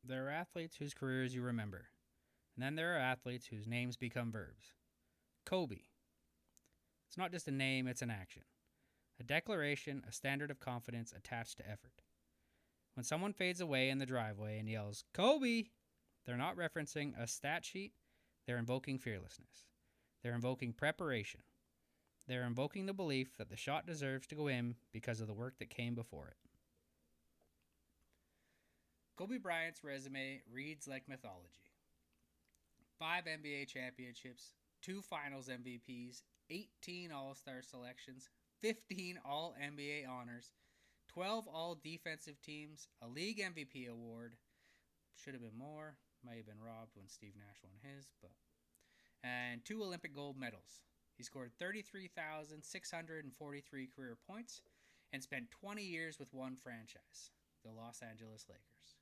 There are athletes whose careers you remember, and then there are athletes whose names become verbs. Kobe. It's not just a name, it's an action. A declaration, a standard of confidence attached to effort. When someone fades away in the driveway and yells, Kobe, they're not referencing a stat sheet, they're invoking fearlessness. They're invoking preparation. They're invoking the belief that the shot deserves to go in because of the work that came before it. Kobe Bryant's resume reads like mythology. 5 NBA championships, 2 finals MVPs, 18 All-Star selections, 15 All-NBA honors, 12 All-Defensive teams, a League MVP award. Should have been more. Might have been robbed when Steve Nash won his, and 2 Olympic gold medals. He scored 33,643 career points and spent 20 years with one franchise, the Los Angeles Lakers.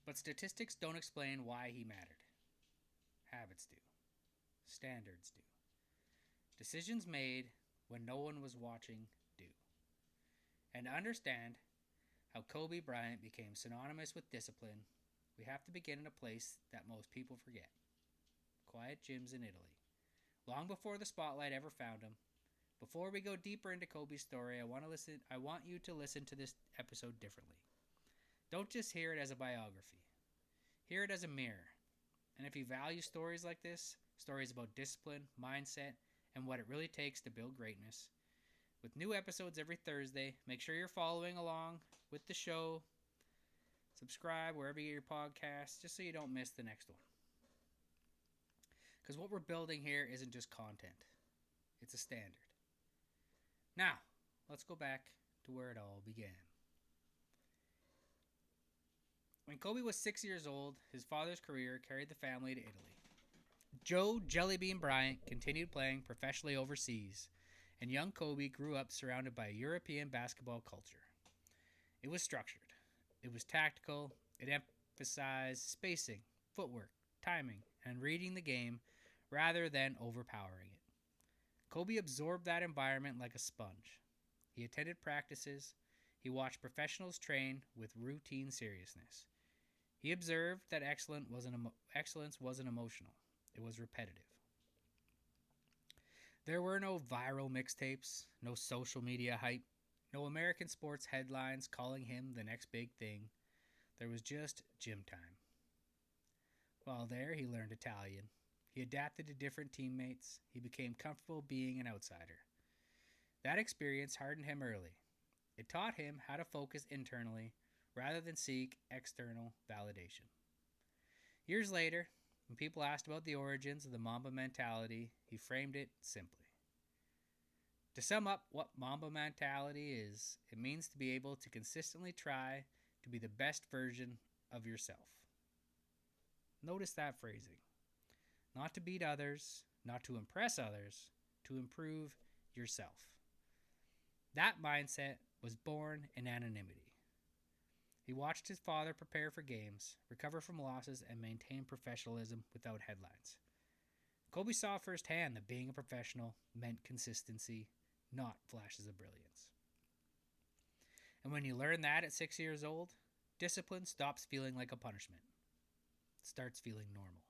But statistics don't explain why he mattered. Habits do. Standards do. Decisions made when no one was watching do. And to understand how Kobe Bryant became synonymous with discipline, we have to begin in a place that most people forget. Quiet gyms in Italy. Long before the spotlight ever found him. Before we go deeper into Kobe's story, I want you to listen to this episode differently. Don't just hear it as a biography. Hear it as a mirror. And if you value stories like this, stories about discipline, mindset, and what it really takes to build greatness, with new episodes every Thursday, make sure you're following along with the show. Subscribe wherever you get your podcasts, just so you don't miss the next one. Because what we're building here isn't just content. It's a standard. Now, let's go back to where it all began. When Kobe was 6 years old, his father's career carried the family to Italy. Joe Jellybean Bryant continued playing professionally overseas, and young Kobe grew up surrounded by European basketball culture. It was structured. It was tactical. It emphasized spacing, footwork, timing, and reading the game rather than overpowering it. Kobe absorbed that environment like a sponge. He attended practices. He watched professionals train with routine seriousness. He observed that excellence wasn't emotional. It was repetitive. There were no viral mixtapes, no social media hype, no American sports headlines calling him the next big thing. There was just gym time. While there, he learned Italian. He adapted to different teammates. He became comfortable being an outsider. That experience hardened him early. It taught him how to focus internally rather than seek external validation. Years later, when people asked about the origins of the Mamba Mentality, he framed it simply. To sum up what Mamba Mentality is, it means to be able to consistently try to be the best version of yourself. Notice that phrasing. Not to beat others, not to impress others, to improve yourself. That mindset was born in anonymity. He watched his father prepare for games, recover from losses, and maintain professionalism without headlines. Kobe saw firsthand that being a professional meant consistency, not flashes of brilliance. And when you learn that at 6 years old, discipline stops feeling like a punishment. It starts feeling normal.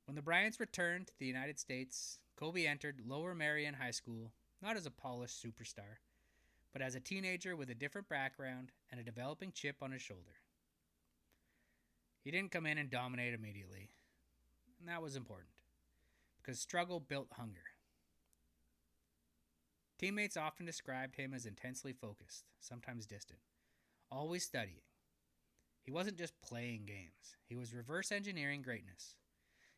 When the Bryants returned to the United States, Kobe entered Lower Merion High School not as a polished superstar, but as a teenager with a different background and a developing chip on his shoulder. He didn't come in and dominate immediately, and that was important, because struggle built hunger. Teammates often described him as intensely focused, sometimes distant, always studying. He wasn't just playing games, he was reverse engineering greatness.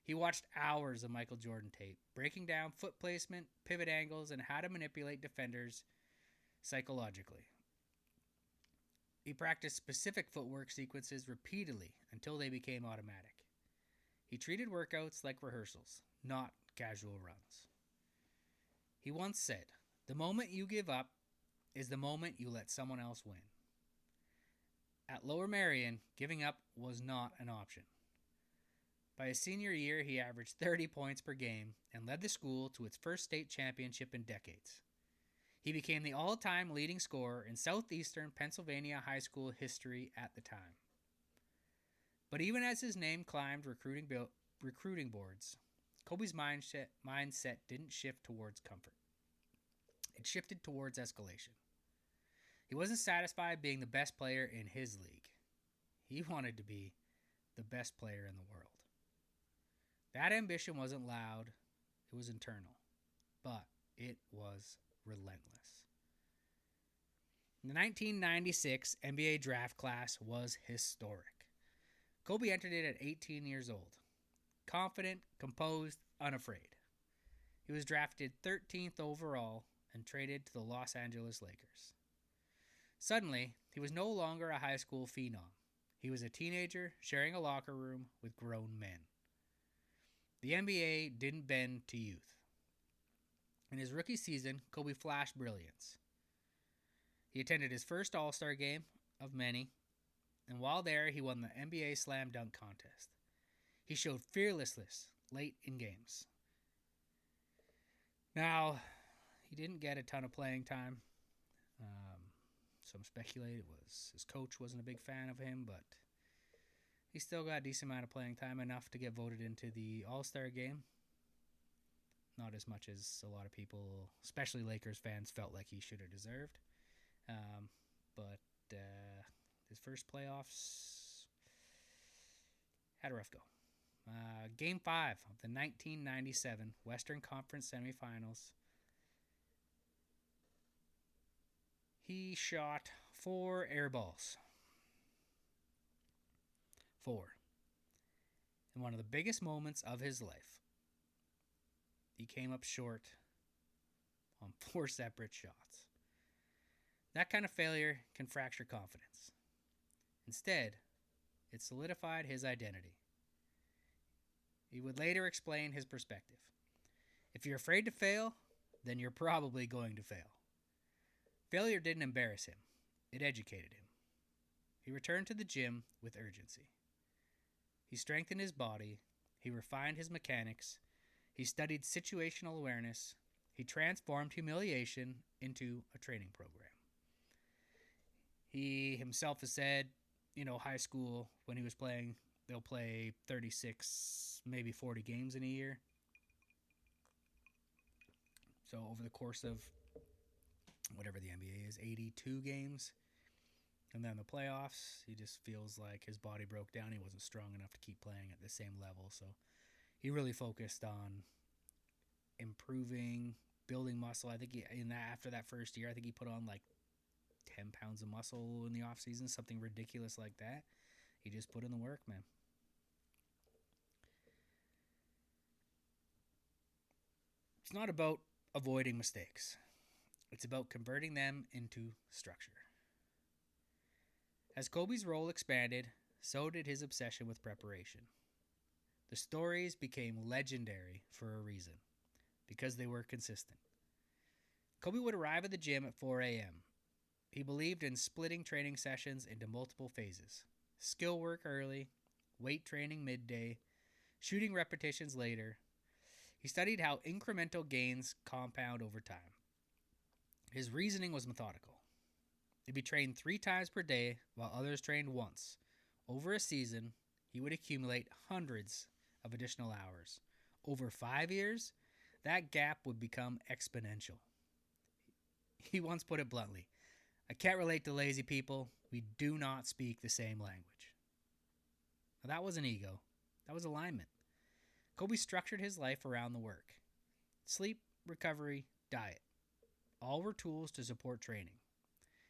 He watched hours of Michael Jordan tape, breaking down foot placement, pivot angles, and how to manipulate defenders psychologically. He practiced specific footwork sequences repeatedly until they became automatic. He treated workouts like rehearsals, not casual runs. He once said, "The moment you give up is the moment you let someone else win." At Lower Merion, giving up was not an option. By his senior year, he averaged 30 points per game and led the school to its first state championship in decades. He became the all time leading scorer in southeastern Pennsylvania high school history at the time. But even as his name climbed recruiting boards, Kobe's mindset didn't shift towards comfort. It shifted towards escalation. He wasn't satisfied being the best player in his league. He wanted to be the best player in the world. That ambition wasn't loud, it was internal, but it was relentless. The 1996 NBA draft class was historic. Kobe entered it at 18 years old. Confident, composed, unafraid. He was drafted 13th overall and traded to the Los Angeles Lakers. Suddenly, he was no longer a high school phenom. He was a teenager sharing a locker room with grown men. The NBA didn't bend to youth. In his rookie season, Kobe flashed brilliance. He attended his first All-Star game of many, and while there, he won the NBA Slam Dunk Contest. He showed fearlessness late in games. Now, he didn't get a ton of playing time. Some speculate it was his coach wasn't a big fan of him, but he still got a decent amount of playing time, enough to get voted into the All-Star game. Not as much as a lot of people, especially Lakers fans, felt like he should have deserved. But his first playoffs had a rough go. Game 5 of the 1997 Western Conference semifinals. He shot 4 air balls. 4. In one of the biggest moments of his life. He came up short on 4 separate shots. That kind of failure can fracture confidence. Instead, it solidified his identity. He would later explain his perspective. If you're afraid to fail, then you're probably going to fail. Failure didn't embarrass him. It educated him. He returned to the gym with urgency. He strengthened his body. He refined his mechanics. He studied situational awareness. He transformed humiliation into a training program. He himself has said, high school, when he was playing, they'll play 36, maybe 40 games in a year. So over the course of whatever the NBA is, 82 games. And then the playoffs, he just feels like his body broke down. He wasn't strong enough to keep playing at the same level. So he really focused on improving, building muscle. I think after that first year, I think he put on like 10 pounds of muscle in the off season, something ridiculous like that. He just put in the work, man. It's not about avoiding mistakes. It's about converting them into structure. As Kobe's role expanded, so did his obsession with preparation. The stories became legendary for a reason, because they were consistent. Kobe would arrive at the gym at 4 a.m. He believed in splitting training sessions into multiple phases. Skill work early, weight training midday, shooting repetitions later. He studied how incremental gains compound over time. His reasoning was methodical. He'd be trained 3 times per day while others trained once. Over a season, he would accumulate hundreds of additional hours. Over 5 years, that gap would become exponential. He once put it bluntly, "I can't relate to lazy people. We do not speak the same language." Now, that wasn't ego. That was alignment. Kobe structured his life around the work. Sleep, recovery, diet. All were tools to support training.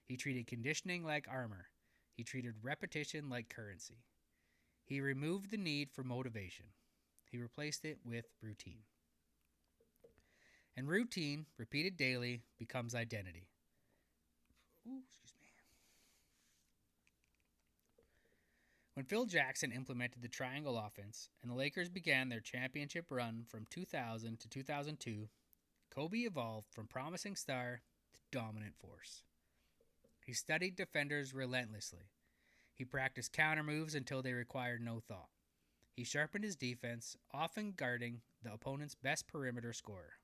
He treated conditioning like armor. He treated repetition like currency. He removed the need for motivation. He replaced it with routine. And routine, repeated daily, becomes identity. When Phil Jackson implemented the triangle offense and the Lakers began their championship run from 2000 to 2002, Kobe evolved from promising star to dominant force. He studied defenders relentlessly. He practiced counter moves until they required no thought. He sharpened his defense, often guarding the opponent's best perimeter scorer.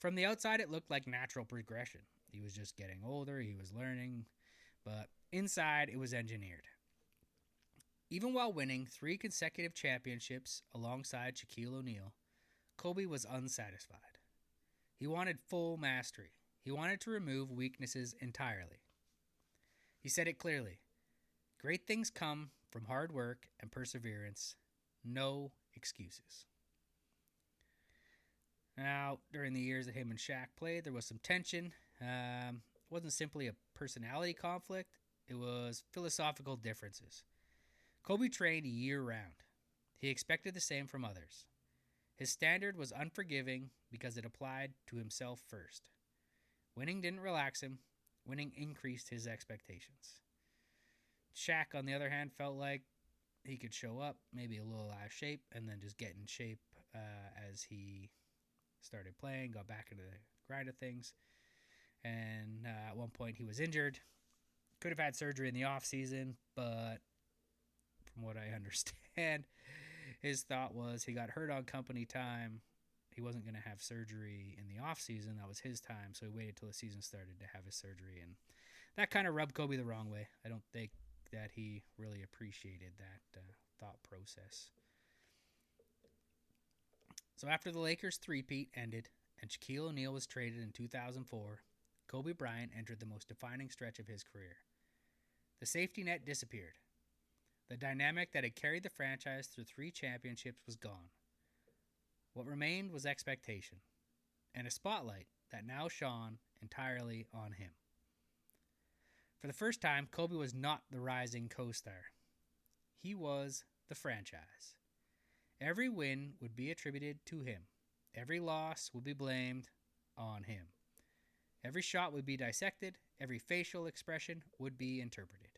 From the outside, it looked like natural progression. He was just getting older, he was learning, but inside, it was engineered. Even while winning 3 consecutive championships alongside Shaquille O'Neal, Kobe was unsatisfied. He wanted full mastery. He wanted to remove weaknesses entirely. He said it clearly: great things come from hard work and perseverance, no excuses. Now, during the years that him and Shaq played, there was some tension. It wasn't simply a personality conflict, it was philosophical differences. Kobe trained year round. He expected the same from others. His standard was unforgiving because it applied to himself first. Winning didn't relax him, winning increased his expectations. Shaq, on the other hand, felt like he could show up, maybe a little out of shape, and then just get in shape as he started playing, got back into the grind of things. And at one point, he was injured. Could have had surgery in the off season, but from what I understand, his thought was he got hurt on company time. He wasn't going to have surgery in the off season. That was his time, so he waited till the season started to have his surgery, and that kind of rubbed Kobe the wrong way. I don't think that he really appreciated that thought process. So after the Lakers' three-peat ended and Shaquille O'Neal was traded in 2004, Kobe Bryant entered the most defining stretch of his career. The safety net disappeared. The dynamic that had carried the franchise through 3 championships was gone. What remained was expectation, and a spotlight that now shone entirely on him. For the first time, Kobe was not the rising co-star. He was the franchise. Every win would be attributed to him. Every loss would be blamed on him. Every shot would be dissected. Every facial expression would be interpreted.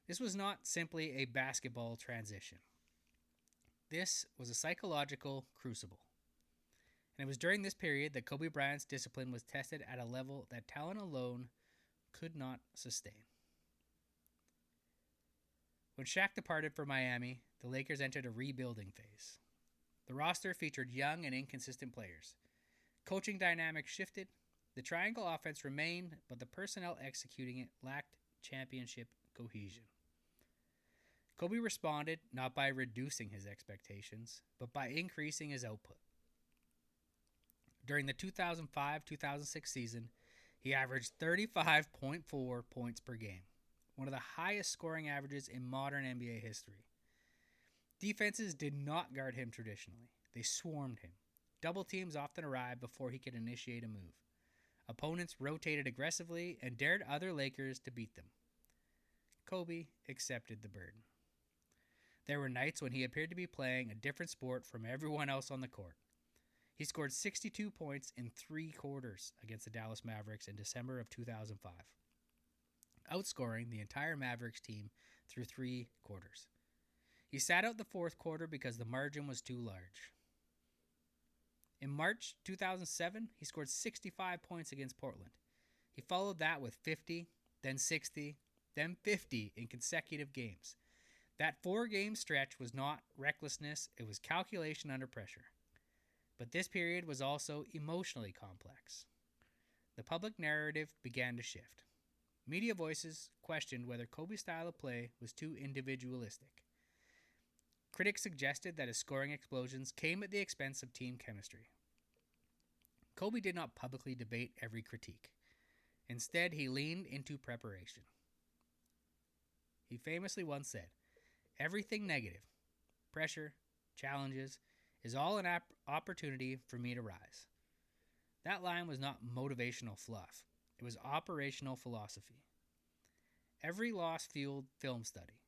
This was not simply a basketball transition. This was a psychological crucible. And it was during this period that Kobe Bryant's discipline was tested at a level that talent alone could not sustain. When Shaq departed for Miami, the Lakers entered a rebuilding phase. The roster featured young and inconsistent players. Coaching dynamics shifted. The triangle offense remained, but the personnel executing it lacked championship cohesion. Kobe responded not by reducing his expectations, but by increasing his output. During the 2005-2006 season, he averaged 35.4 points per game, one of the highest scoring averages in modern NBA history. Defenses did not guard him traditionally. They swarmed him. Double teams often arrived before he could initiate a move. Opponents rotated aggressively and dared other Lakers to beat them. Kobe accepted the burden. There were nights when he appeared to be playing a different sport from everyone else on the court. He scored 62 points in 3 quarters against the Dallas Mavericks in December of 2005, outscoring the entire Mavericks team through 3 quarters. He sat out the 4th quarter because the margin was too large. In March 2007, he scored 65 points against Portland. He followed that with 50, then 60, then 50 in consecutive games. That 4-game stretch was not recklessness, it was calculation under pressure. But this period was also emotionally complex. The public narrative began to shift. Media voices questioned whether Kobe's style of play was too individualistic. Critics suggested that his scoring explosions came at the expense of team chemistry. Kobe did not publicly debate every critique. Instead, he leaned into preparation. He famously once said, "Everything negative, pressure, challenges, is all an opportunity for me to rise." That line was not motivational fluff. It was operational philosophy. Every loss fueled film study.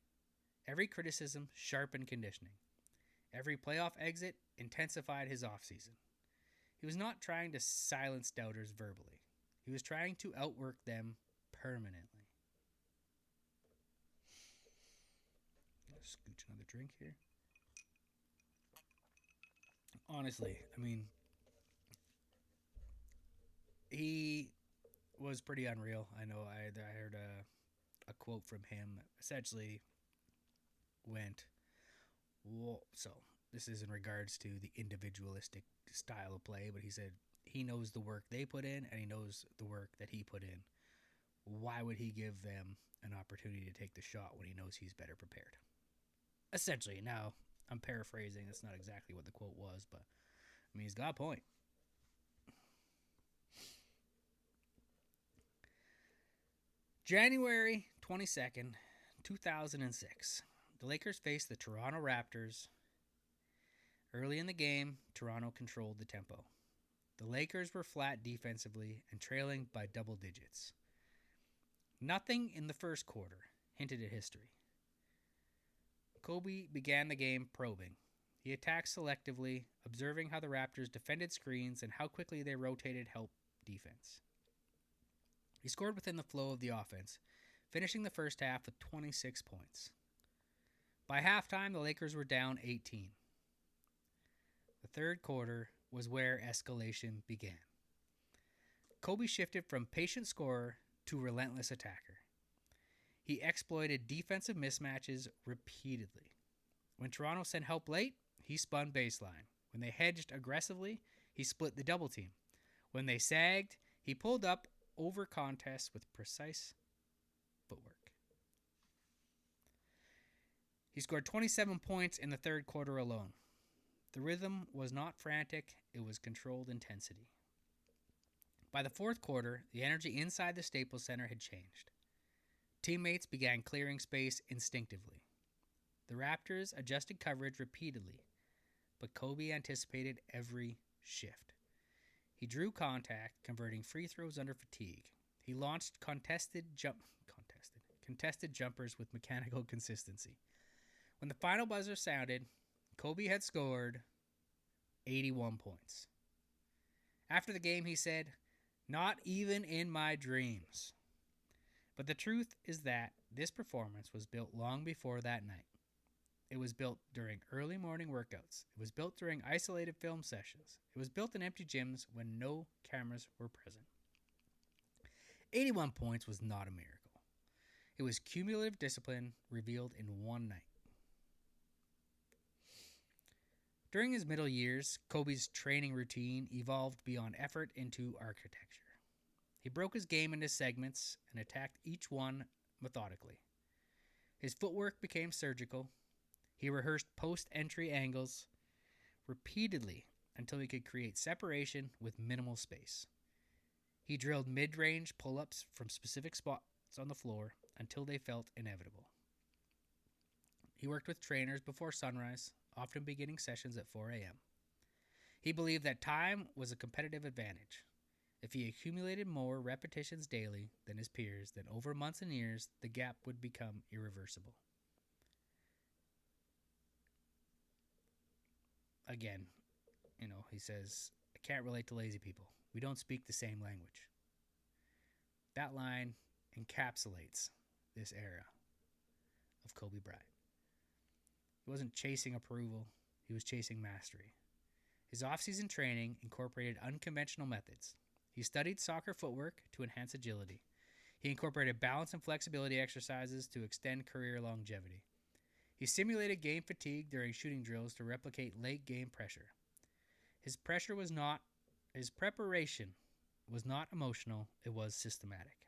Every criticism sharpened conditioning. Every playoff exit intensified his offseason. He was not trying to silence doubters verbally. He was trying to outwork them permanently. Scooch another drink here. Honestly, I mean, he was pretty unreal. I know I heard a quote from him. Essentially went, well, so this is in regards to the individualistic style of play, but he said He knows the work they put in, and he knows the work that he put in. Why would he give them an opportunity to take the shot when he knows he's better prepared? Essentially, now I'm paraphrasing. That's not exactly what the quote was, but I mean, he's got a point. January 22nd, 2006. The Lakers faced the Toronto Raptors. Early in the game, Toronto controlled the tempo. The Lakers were flat defensively and trailing by double digits. Nothing in the first quarter hinted at history. Kobe began the game probing. He attacked selectively, observing how the Raptors defended screens and how quickly they rotated help defense. He scored within the flow of the offense, finishing the first half with 26 points. By halftime, the Lakers were down 18. The third quarter was where escalation began. Kobe shifted from patient scorer to relentless attacker. He exploited defensive mismatches repeatedly. When Toronto sent help late, he spun baseline. When they hedged aggressively, he split the double team. When they sagged, he pulled up over contests with precise footwork. He scored 27 points in the third quarter alone. The rhythm was not frantic, it was controlled intensity. By the fourth quarter, the energy inside the Staples Center had changed. Teammates began clearing space instinctively. The Raptors adjusted coverage repeatedly, but Kobe anticipated every shift. He drew contact, converting free throws under fatigue. He launched contested jumpers with mechanical consistency. When the final buzzer sounded, Kobe had scored 81 points. After the game, he said, "Not even in my dreams." But the truth is that this performance was built long before that night. It was built during early morning workouts. It was built during isolated film sessions. It was built in empty gyms when no cameras were present. 81 points was not a miracle. It was cumulative discipline revealed in one night. During his middle years, Kobe's training routine evolved beyond effort into architecture. He broke his game into segments and attacked each one methodically. His footwork became surgical. He rehearsed post-entry angles repeatedly until he could create separation with minimal space. He drilled mid-range pull-ups from specific spots on the floor until they felt inevitable. He worked with trainers before sunrise, often beginning sessions at 4 a.m. He believed that time was a competitive advantage. If he accumulated more repetitions daily than his peers, then over months and years, the gap would become irreversible. Again, he says, "I can't relate to lazy people. We don't speak the same language." That line encapsulates this era of Kobe Bryant. He wasn't chasing approval, he was chasing mastery. His off-season training incorporated unconventional methods. He studied soccer footwork to enhance agility. He incorporated balance and flexibility exercises to extend career longevity. He simulated game fatigue during shooting drills to replicate late-game pressure. His preparation was not emotional, it was systematic.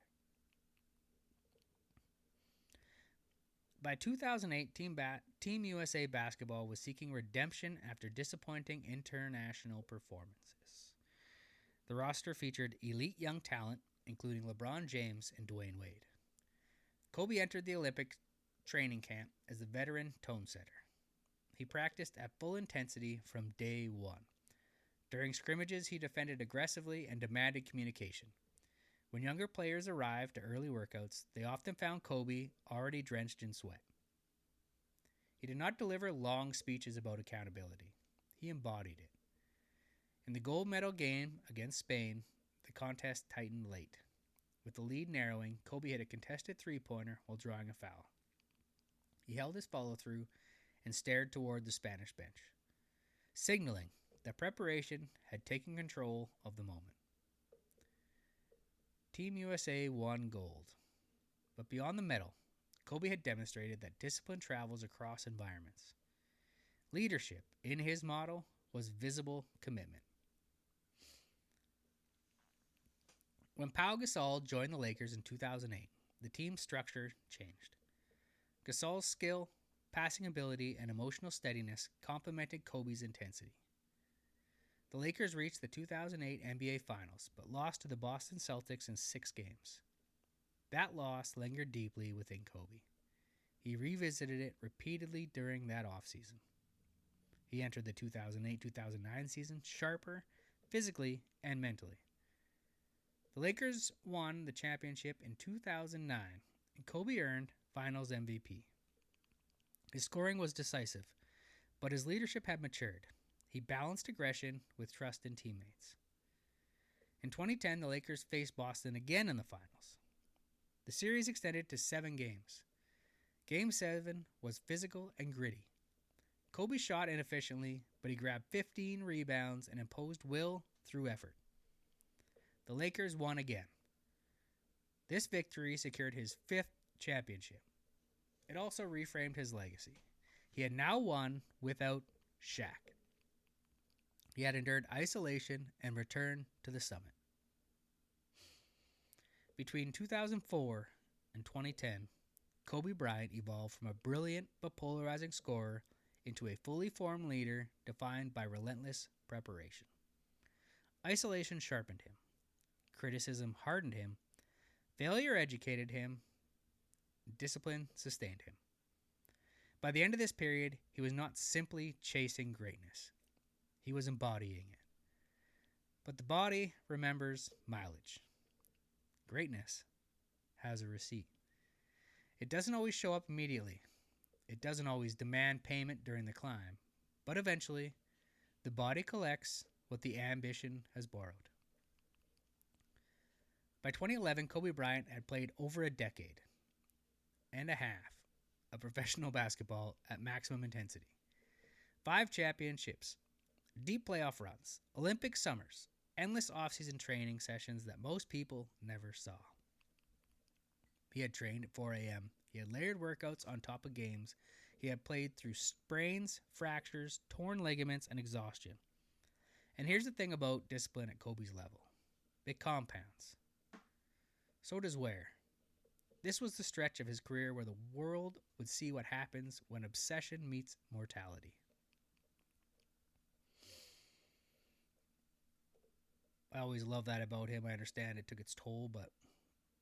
By 2008, Team USA basketball was seeking redemption after disappointing international performances. The roster featured elite young talent, including LeBron James and Dwayne Wade. Kobe entered the Olympic training camp as a veteran tone setter. He practiced at full intensity from day one. During scrimmages, he defended aggressively and demanded communication. When younger players arrived to early workouts, they often found Kobe already drenched in sweat. He did not deliver long speeches about accountability. He embodied it. In the gold medal game against Spain, the contest tightened late. With the lead narrowing, Kobe hit a contested three-pointer while drawing a foul. He held his follow-through and stared toward the Spanish bench, signaling that preparation had taken control of the moment. Team USA won gold. But beyond the medal, Kobe had demonstrated that discipline travels across environments. Leadership, in his model, was visible commitment. When Pau Gasol joined the Lakers in 2008, the team's structure changed. Gasol's skill, passing ability, and emotional steadiness complemented Kobe's intensity. The Lakers reached the 2008 NBA Finals, but lost to the Boston Celtics in 6 games. That loss lingered deeply within Kobe. He revisited it repeatedly during that offseason. He entered the 2008-2009 season sharper, physically and mentally. The Lakers won the championship in 2009, and Kobe earned Finals MVP. His scoring was decisive, but his leadership had matured. He balanced aggression with trust in teammates. In 2010, the Lakers faced Boston again in the finals. The series extended to 7 games. Game 7 was physical and gritty. Kobe shot inefficiently, but he grabbed 15 rebounds and imposed will through effort. The Lakers won again. This victory secured his 5th championship. It also reframed his legacy. He had now won without Shaq. He had endured isolation and returned to the summit. Between 2004 and 2010, Kobe Bryant evolved from a brilliant but polarizing scorer into a fully formed leader defined by relentless preparation. Isolation sharpened him. Criticism hardened him. Failure educated him. Discipline sustained him. By the end of this period, he was not simply chasing greatness. He was embodying it. But the body remembers mileage. Greatness has a receipt. It doesn't always show up immediately. It doesn't always demand payment during the climb. But eventually, the body collects what the ambition has borrowed. By 2011, Kobe Bryant had played over a decade and a half of professional basketball at maximum intensity. 5 championships, deep playoff runs, Olympic summers, endless off-season training sessions that most people never saw. He had trained at 4 a.m. He had layered workouts on top of games. He had played through sprains, fractures, torn ligaments, and exhaustion. And here's the thing about discipline at Kobe's level. It compounds. So does wear. This was the stretch of his career where the world would see what happens when obsession meets mortality. I always love that about him. I understand it took its toll, but,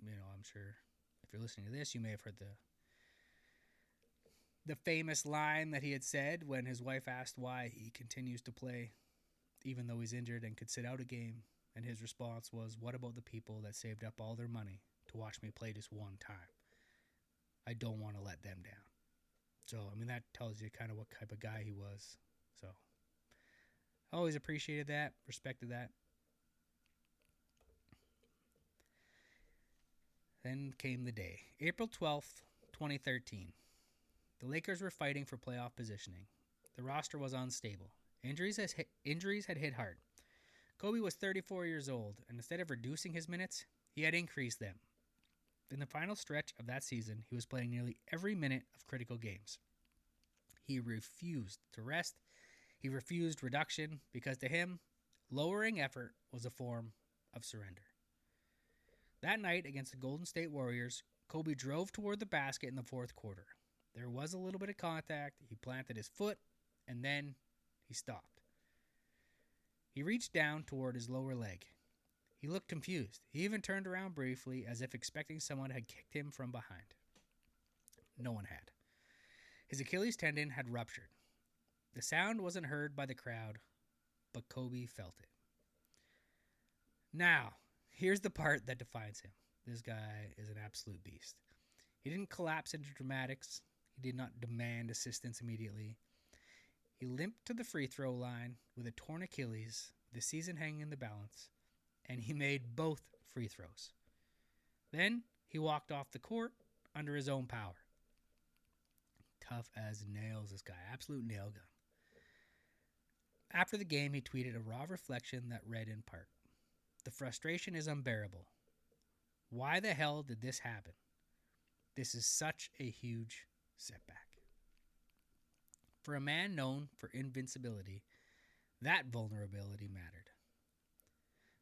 I'm sure if you're listening to this, you may have heard the famous line that he had said when his wife asked why he continues to play even though he's injured and could sit out a game. And his response was, "What about the people that saved up all their money to watch me play just one time? I don't want to let them down." So, that tells you kind of what type of guy he was. So, I always appreciated that, respected that. Then came the day. April 12th, 2013. The Lakers were fighting for playoff positioning. The roster was unstable. Injuries had hit hard. Kobe was 34 years old, and instead of reducing his minutes, he had increased them. In the final stretch of that season, he was playing nearly every minute of critical games. He refused to rest. He refused reduction because to him, lowering effort was a form of surrender. That night against the Golden State Warriors, Kobe drove toward the basket in the fourth quarter. There was a little bit of contact. He planted his foot, and then he stopped. He reached down toward his lower leg. He looked confused. He even turned around briefly as if expecting someone had kicked him from behind. No one had. His Achilles tendon had ruptured. The sound wasn't heard by the crowd, but Kobe felt it. Now, here's the part that defines him. This guy is an absolute beast. He didn't collapse into dramatics. He did not demand assistance immediately. He limped to the free throw line with a torn Achilles, the season hanging in the balance, and he made both free throws. Then he walked off the court under his own power. Tough as nails, this guy. Absolute nail gun. After the game, he tweeted a raw reflection that read in part, "The frustration is unbearable. Why the hell did this happen? This is such a huge setback." For a man known for invincibility, that vulnerability mattered.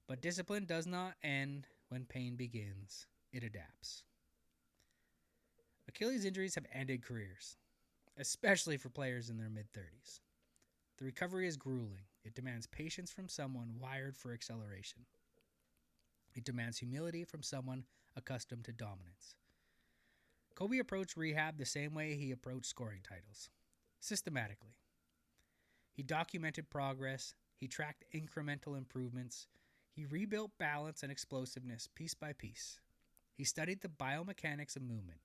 But discipline does not end when pain begins, it adapts. Achilles injuries have ended careers, especially for players in their mid-30s. The recovery is grueling. It demands patience from someone wired for acceleration. It demands humility from someone accustomed to dominance. Kobe approached rehab the same way he approached scoring titles, systematically. He documented progress, he tracked incremental improvements, he rebuilt balance and explosiveness piece by piece. He studied the biomechanics of movement.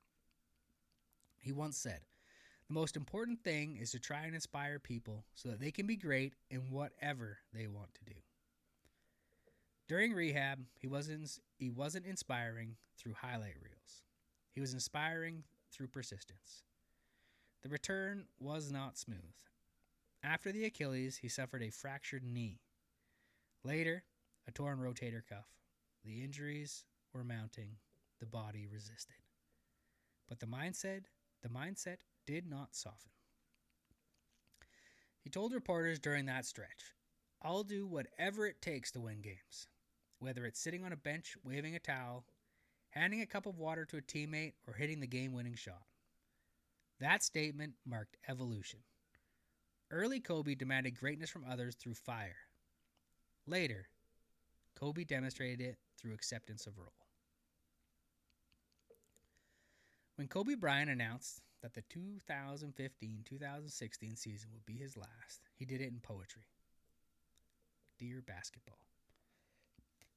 He once said, "The most important thing is to try and inspire people so that they can be great in whatever they want to do." During rehab, he wasn't inspiring through highlight reels. He was inspiring through persistence. The return was not smooth. After the Achilles, he suffered a fractured knee. Later, a torn rotator cuff. The injuries were mounting. The body resisted. But the mindset did not soften. He told reporters during that stretch, "I'll do whatever it takes to win games. Whether it's sitting on a bench waving a towel, handing a cup of water to a teammate, or hitting the game-winning shot." That statement marked evolution. Early Kobe demanded greatness from others through fire. Later, Kobe demonstrated it through acceptance of role. When Kobe Bryant announced that the 2015-2016 season would be his last, he did it in poetry. Dear basketball.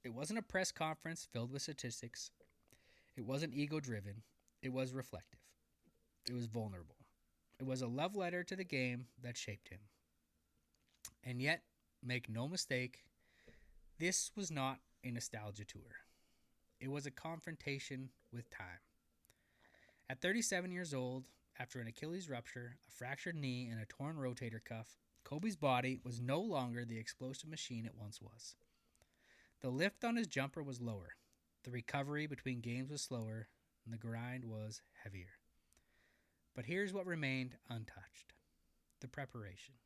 It wasn't a press conference filled with statistics. It wasn't ego-driven. It was reflective. It was vulnerable. It was a love letter to the game that shaped him. And yet, make no mistake, this was not a nostalgia tour. It was a confrontation with time. At 37 years old, after an Achilles rupture, a fractured knee, and a torn rotator cuff, Kobe's body was no longer the explosive machine it once was. The lift on his jumper was lower, the recovery between games was slower, and the grind was heavier. But here's what remained untouched: the preparation.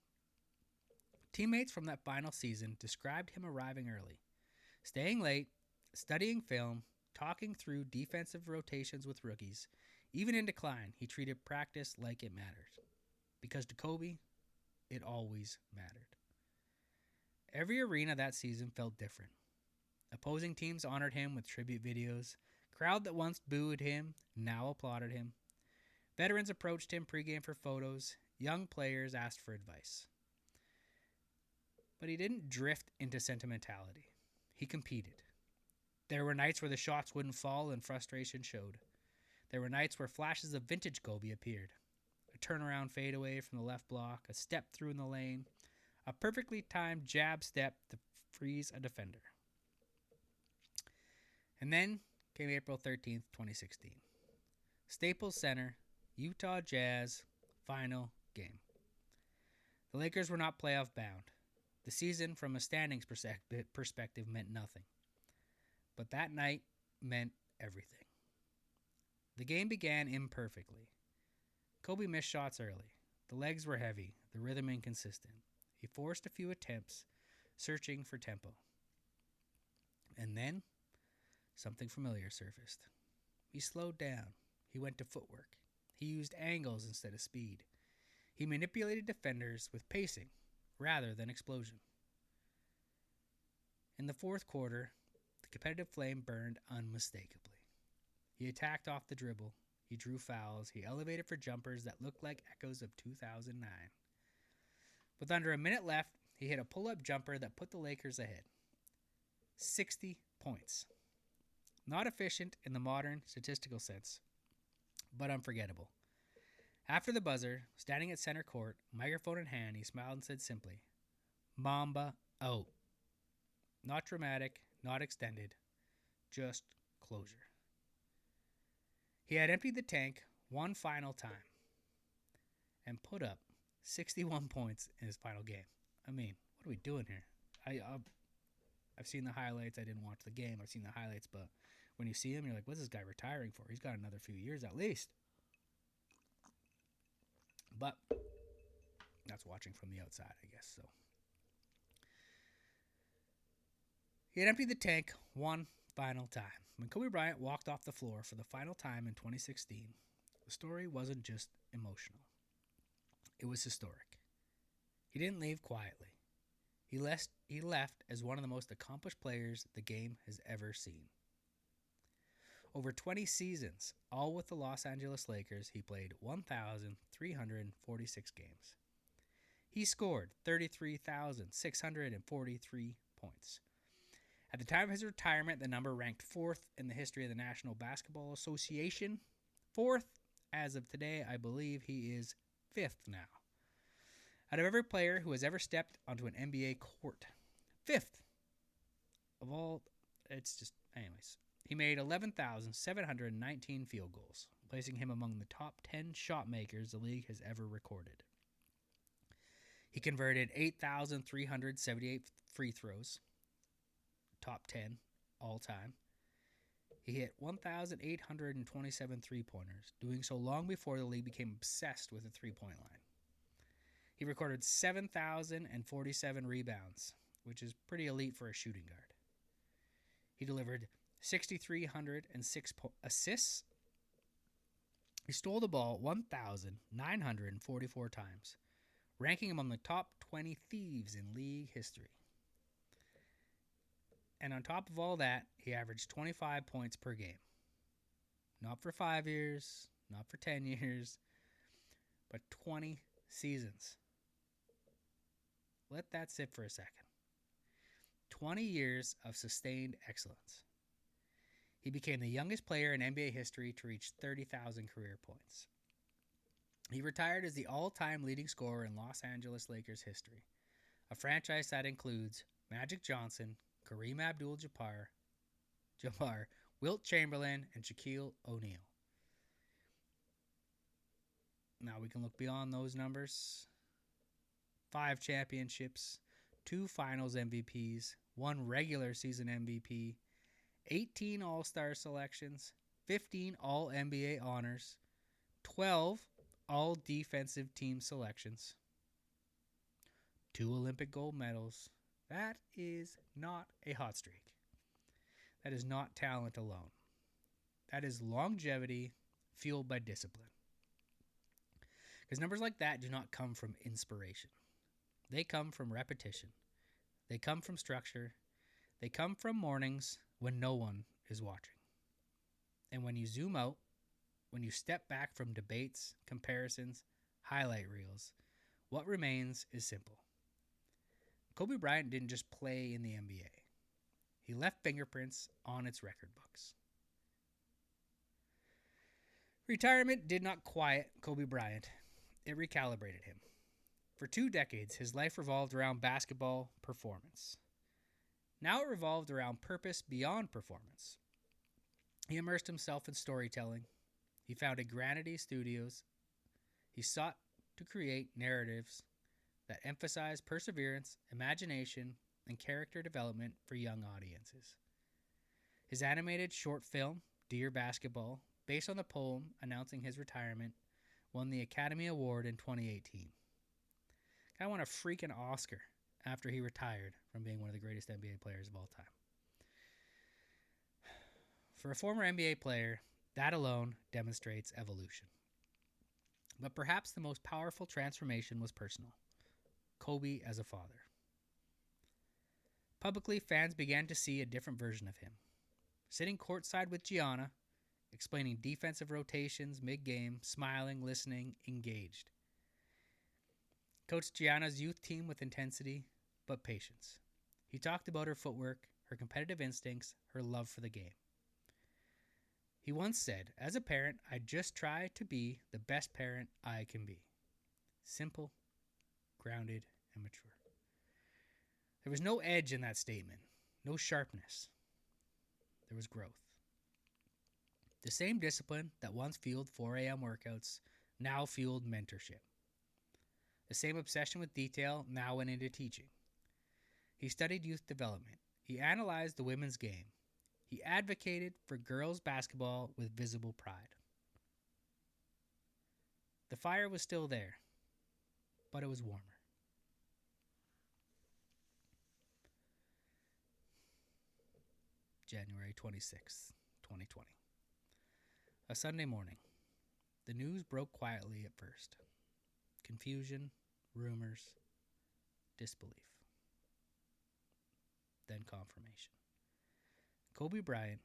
Teammates from that final season described him arriving early, staying late, studying film, talking through defensive rotations with rookies. Even in decline, he treated practice like it mattered. Because to Kobe, it always mattered. Every arena that season felt different. Opposing teams honored him with tribute videos. Crowd that once booed him now applauded him. Veterans approached him pregame for photos. Young players asked for advice. But he didn't drift into sentimentality. He competed. There were nights where the shots wouldn't fall and frustration showed. There were nights where flashes of vintage Kobe appeared. A turnaround fadeaway from the left block, a step through in the lane, a perfectly timed jab step to freeze a defender. And then came April 13th, 2016. Staples Center, Utah Jazz, final game. The Lakers were not playoff bound. The season, from a standings perspective, meant nothing. But that night meant everything. The game began imperfectly. Kobe missed shots early. The legs were heavy, the rhythm inconsistent. He forced a few attempts, searching for tempo. And then, something familiar surfaced. He slowed down. He went to footwork. He used angles instead of speed. He manipulated defenders with pacing rather than explosion. In the fourth quarter, the competitive flame burned unmistakably. He attacked off the dribble. He drew fouls. He elevated for jumpers that looked like echoes of 2009. With under a minute left, he hit a pull-up jumper that put the Lakers ahead. 60 points. Not efficient in the modern statistical sense, but unforgettable. After the buzzer, standing at center court, microphone in hand, he smiled and said simply, "Mamba out." Not dramatic, not extended, just closure. He had emptied the tank one final time and put up 61 points in his final game. I mean, what are we doing here? I've seen the highlights. I didn't watch the game. I've seen the highlights, but when you see him, you're like, what's this guy retiring for? He's got another few years at least. But that's watching from the outside, I guess. So he had emptied the tank one final time. When Kobe Bryant walked off the floor for the final time in 2016, the story wasn't just emotional, it was historic. He didn't leave quietly. He left as one of the most accomplished players the game has ever seen. Over 20 seasons, all with the Los Angeles Lakers, he played 1,346 games. He scored 33,643 points. At the time of his retirement, the number ranked fourth in the history of the National Basketball Association. Fourth, as of today, I believe he is fifth now. Out of every player who has ever stepped onto an NBA court, fifth of all, anyways. He made 11,719 field goals, placing him among the top 10 shot makers the league has ever recorded. He converted 8,378 free throws, top 10 all time. He hit 1,827 three-pointers, doing so long before the league became obsessed with the three-point line. He recorded 7,047 rebounds, which is pretty elite for a shooting guard. He delivered 6,306 assists. He stole the ball 1,944 times, ranking among the top 20 thieves in league history. And on top of all that, he averaged 25 points per game. Not for 5 years, not for 10 years, but 20 seasons. Let that sit for a second. 20 years of sustained excellence. He became the youngest player in NBA history to reach 30,000 career points. He retired as the all-time leading scorer in Los Angeles Lakers history, a franchise that includes Magic Johnson, Kareem Abdul-Jabbar, Wilt Chamberlain, and Shaquille O'Neal. Now we can look beyond those numbers. 5 championships, 2 finals MVPs, 1 regular season MVP, 18 All-Star selections, 15 All-NBA honors, 12 All-Defensive Team selections, 2 Olympic gold medals. That is not a hot streak. That is not talent alone. That is longevity fueled by discipline. Because numbers like that do not come from inspiration. They come from repetition. They come from structure. They come from mornings when no one is watching. And when you zoom out, when you step back from debates, comparisons, highlight reels, what remains is simple. Kobe Bryant didn't just play in the NBA. He left fingerprints on its record books. Retirement did not quiet Kobe Bryant. It recalibrated him. For 2 decades, his life revolved around basketball performance. Now it revolved around purpose beyond performance. He immersed himself in storytelling. He founded Granity Studios. He sought to create narratives that emphasize perseverance, imagination, and character development for young audiences. His animated short film, Dear Basketball, based on the poem announcing his retirement, won the Academy Award in 2018. Guy won a freaking Oscar after he retired from being one of the greatest NBA players of all time. For a former NBA player, that alone demonstrates evolution. But perhaps the most powerful transformation was personal. Kobe as a father. Publicly, fans began to see a different version of him. Sitting courtside with Gianna, explaining defensive rotations mid-game, smiling, listening, engaged. Coached Gianna's youth team with intensity, but patience. He talked about her footwork, her competitive instincts, her love for the game. He once said, as a parent, I just try to be the best parent I can be. Simple, grounded, and mature. There was no edge in that statement, no sharpness. There was growth. The same discipline that once fueled 4 a.m. workouts now fueled mentorship. The same obsession with detail now went into teaching. He studied youth development. He analyzed the women's game. He advocated for girls' basketball with visible pride. The fire was still there, but it was warmer. January 26th, 2020. A Sunday morning. The news broke quietly at first. Confusion, rumors, disbelief. Then confirmation. Kobe Bryant,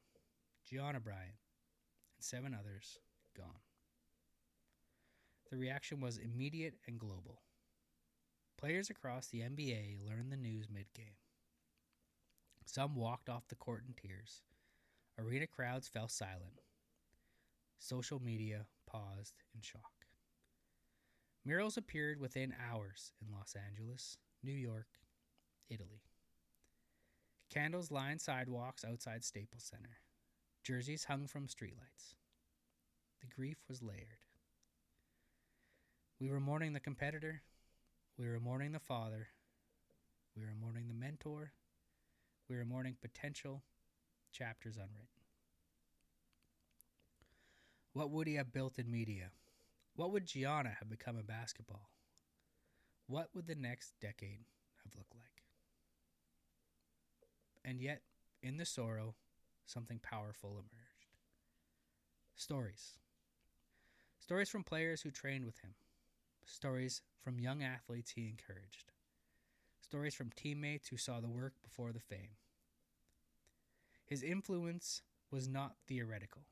Gianna Bryant, and 7 others gone. The reaction was immediate and global. Players across the NBA learned the news mid-game. Some walked off the court in tears. Arena crowds fell silent. Social media paused in shock. Murals appeared within hours in Los Angeles, New York, Italy. Candles lined sidewalks outside Staples Center. Jerseys hung from streetlights. The grief was layered. We were mourning the competitor. We were mourning the father. We were mourning the mentor. We were mourning potential chapters unwritten. What would he have built in media? What would Gianna have become in basketball? What would the next decade have looked like? And yet, in the sorrow, something powerful emerged. Stories. Stories from players who trained with him. Stories from young athletes he encouraged. Stories from teammates who saw the work before the fame. His influence was not theoretical.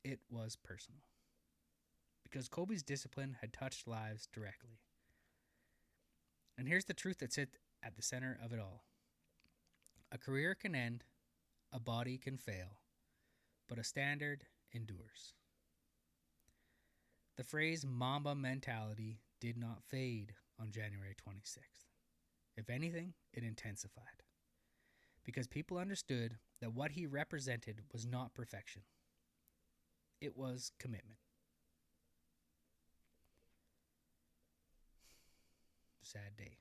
It was personal. Because Kobe's discipline had touched lives directly. And here's the truth that sits at the center of it all. A career can end, a body can fail, but a standard endures. The phrase Mamba Mentality did not fade on January 26th. If anything, it intensified. Because people understood that what he represented was not perfection. It was commitment. Sad day.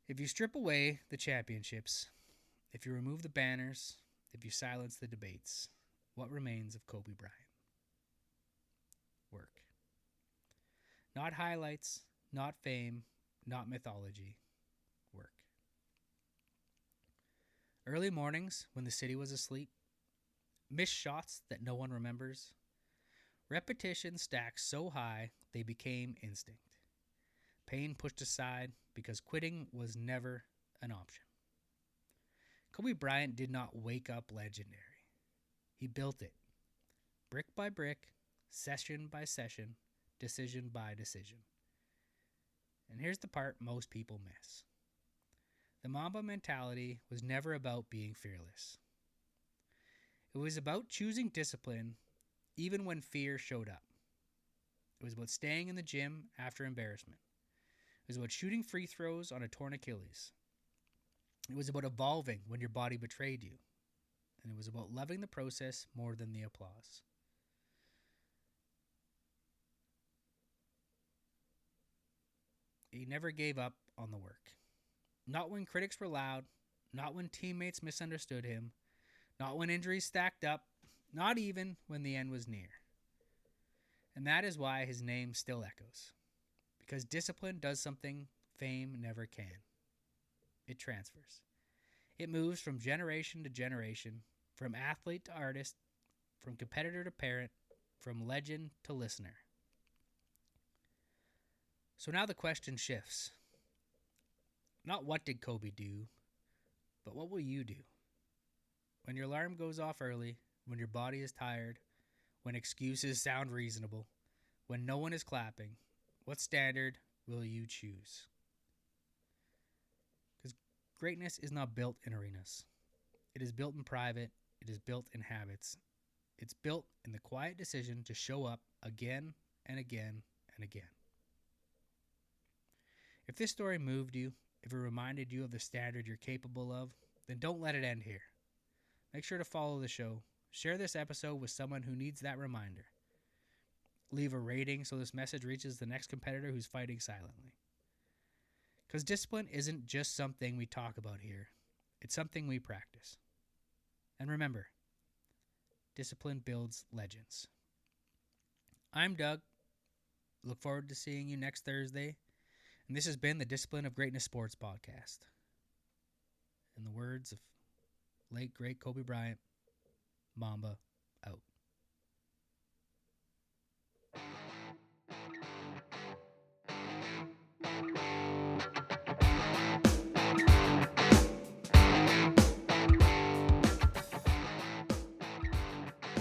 If you strip away the championships, if you remove the banners, if you silence the debates, what remains of Kobe Bryant? Work. Not highlights, not fame, not mythology. Work. Early mornings when the city was asleep, missed shots that no one remembers, repetition stacked so high they became instinct. Pain pushed aside because quitting was never an option. Kobe Bryant did not wake up legendary. He built it. Brick by brick, session by session, decision by decision. And here's the part most people miss. The Mamba mentality was never about being fearless. It was about choosing discipline even when fear showed up. It was about staying in the gym after embarrassment. It was about shooting free throws on a torn Achilles. It was about evolving when your body betrayed you. And it was about loving the process more than the applause. He never gave up on the work. Not when critics were loud, not when teammates misunderstood him, not when injuries stacked up, not even when the end was near. And that is why his name still echoes. Because discipline does something fame never can. It transfers. It moves from generation to generation, from athlete to artist, from competitor to parent, from legend to listener. So now the question shifts. Not what did Kobe do, but what will you do? When your alarm goes off early, when your body is tired, when excuses sound reasonable, when no one is clapping, what standard will you choose? Because greatness is not built in arenas. It is built in private. It is built in habits. It's built in the quiet decision to show up again and again and again. If this story moved you, if it reminded you of the standard you're capable of, then don't let it end here. Make sure to follow the show. Share this episode with someone who needs that reminder. Leave a rating so this message reaches the next competitor who's fighting silently. Because discipline isn't just something we talk about here. It's something we practice. And remember, discipline builds legends. I'm Doug. Look forward to seeing you next Thursday. And this has been the Discipline of Greatness Sports Podcast. In the words of late great Kobe Bryant, Mamba out.